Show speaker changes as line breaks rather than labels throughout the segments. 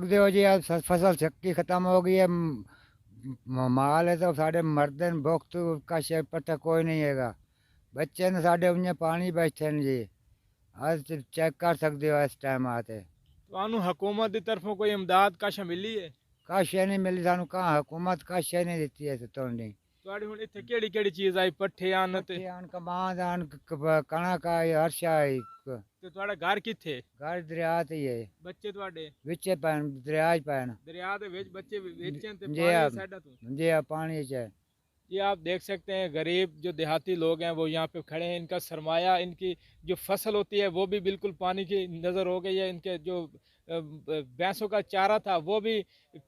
सकते हो जी, अब फसल चक्की खत्म हो गई है। माल है तो साढ़े मरदे ने भुख तो का शेर पट्टा कोई नहीं हैगा। बच्चे ने साढ़े उन्हें पानी बैठे ने जी। आज चेक कर सकते हो इस टाइम आते
ਤੁਹਾਨੂੰ ਹਕੂਮਤ ਦੀ ਤਰਫੋਂ ਕੋਈ ਇਮਦਾਦ ਕਾਸ਼ਾ ਮਿਲੀ ਹੈ?
का शे नहीं मिली सानू, कहाँ हुकूमत का शे नहीं देती है तो नहीं।
ਤੁਹਾਡੀ ਹੁਣ ਇੱਥੇ ਕਿਹੜੀ ਕਿਹੜੀ ਚੀਜ਼ ਆਈ? ਪੱਠੇ ਹਨ ਤੇ
पट्टी आन कमाद आन कणक आई हर्षा आई।
ਤੇ ਤੁਹਾਡਾ ਘਰ ਕਿੱਥੇ?
घर दरिया ते ही है,
ਬੱਚੇ ਤੁਹਾਡੇ
बिचे पैन दरिया च पैन।
दरिया के ਵਿੱਚ ਬੱਚੇ ਵੇਚਣ ਤੇ
जी
ਪਾਣੀ
हाँ,
ਸਾਡਾ ਤੋਂ।
जी हाँ, पानी च
ये आप देख सकते हैं गरीब जो देहाती लोग हैं वो यहाँ पे खड़े हैं। इनका सरमाया, इनकी जो फसल होती है वो भी बिल्कुल पानी की नज़र हो गई है। इनके जो भैंसों का चारा था वो भी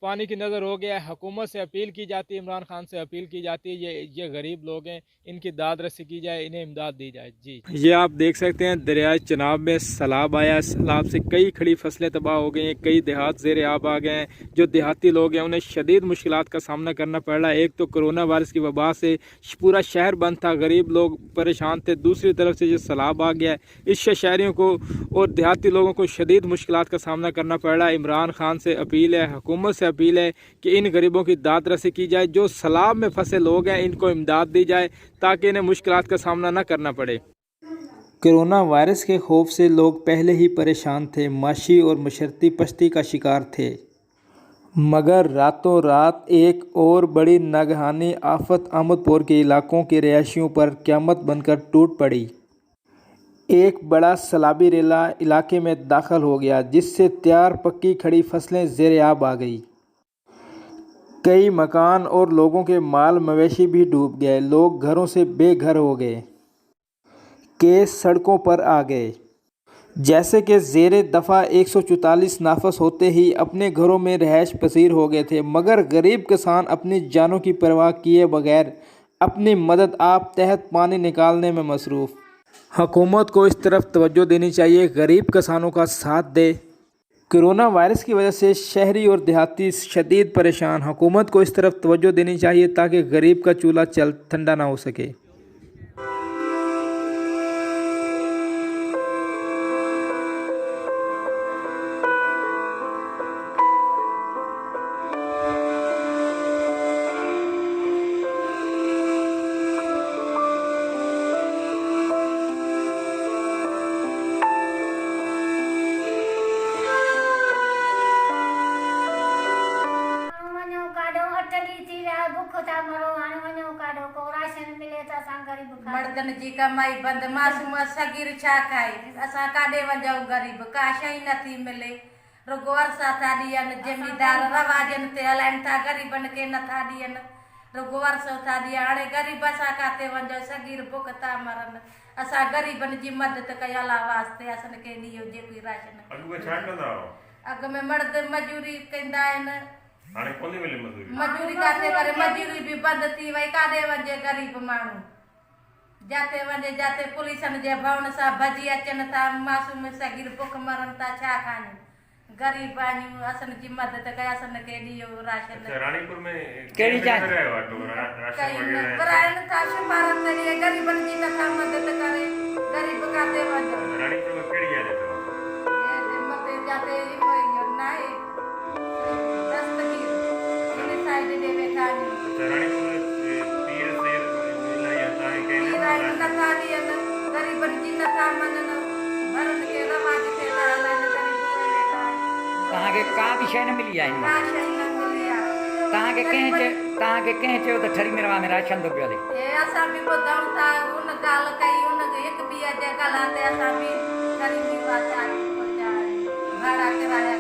पानी की नज़र हो गया है। हुकूमत से अपील की जाती है, इमरान खान से अपील की जाती है, ये गरीब लोग हैं, इनकी दाद रसी की जाए, इन्हें इमदाद दी जाए। जी, ये आप देख सकते हैं दरियाए चनाब में सैलाब आया। सैलाब से कई खड़ी फसलें तबाह हो गई हैं, कई देहात ज़ेर आब आ गए हैं। जो देहाती लोग हैं उन्हें शदीद मुश्किलात का सामना करना पड़ रहा है। एक तो कोरोना वायरस की वबा से पूरा शहर बंद था, गरीब लोग परेशान थे। दूसरी तरफ से जो सैलाब आ गया है, इससे शहरियों को और देहाती लोगों को शदीद मुश्किलात का सामना करना पड़ रहा है। इमरान खान से अपील है, हुकूमत से अपील है कि इन गरीबों की दाद रसी की जाए। जो सैलाब में फंसे लोग हैं इनको इमदाद दी जाए ताकि इन्हें मुश्किलात का सामना न करना पड़े।
कोरोना वायरस के खौफ से लोग पहले ही परेशान थे, माशी और मशरती पस्ती का शिकार थे, मगर रातों रात एक और बड़ी नागहानी आफत अहमदपुर के इलाकों के रहायशियों पर क़यामत बनकर टूट पड़ी। एक बड़ा सैलाबी रेला इलाके में दाखिल हो गया, जिससे तैयार पक्की खड़ी फसलें ज़ेर-ए-आब आ गई। कई मकान और लोगों के माल मवेशी भी डूब गए। लोग घरों से बेघर हो गए, केस सड़कों पर आ गए। जैसे कि ज़ेरे दफ़ा 144 नाफस होते ही अपने घरों में रहायश पसीर हो गए थे, मगर गरीब किसान अपनी जानों की परवाह किए बगैर अपनी मदद आप तहत पानी निकालने में मसरूफ़। हुकूमत को इस तरफ तवज्जो देनी चाहिए, गरीब किसानों का साथ दे। कोरोना वायरस की वजह से शहरी और देहाती शदीद परेशान। हुकूमत को इस तरफ तवज्जो देनी चाहिए ताकि गरीब का चूल्हा ठंडा ना हो सके।
मर्दन जी कमाई बंद, मासूम सगीर छा खाई। असां काॾे वञूं गरीब, का शइ नथी मिले। रुगो अरसा था ॾियनि, ज़मींदार रवाजनि ते हलाइनि था, गरीबनि खे नथा ॾियनि। रुगो अरसो था ॾियनि, हाणे गरीब असां काथे वञूं, सगीर बुख था मरनि। असां गरीबनि जी मदद कयो अलाह वास्ते, असांखे ॾियो जेको राशन।
अॻु में छा कंदा हुआ?
अॻु में मर्द मजूरी कंदा आहिनि,
हाणे कोन्हे मिले मजूरी।
मजूरी काथे करे, मजूरी बि बंदि थी वई। काॾे वञे गरीब माण्हू, जाते वञे जाते पुलिसनि जे भवन सां भॼी अचनि था। मासूम सगीर बुख मरनि था, छा खायूं? गरीब आहियूं, असांजी मदद कयो, असांखे ॾियो राशन।
रानीपुर में
कहिड़ी
जगह है ऑटो राशन वगैरह
कराइनि था, सिफारिश करे, गरीबनि जी नथा मदद करे। गरीब काथे वञो?
रानीपुर में कहिड़ी आहे
ये मते जाते इहो ना आहे दस्तगीर, इन साइड दे वेठा आहियूं।
रानीपुर में पीर शेर इलाही आता है के
पीर नथा ॾियनि, गरीबनि जी नथा मञनि, भरनि खे रवाज खे था हलाइनि।
तव्हां खे का बि शइ न मिली आहे?
का शइ न मिली आहे।
तव्हांखे कंहिं चयो त ठरी मिरवा में राशन थो पियो हले?
हे असां बि ॿुधूं था, उन ॻाल्हि कई, उन हिक ॿिए जे ॻाल्हि ते असां बि ग़रीबी वाचा भाड़ा किराया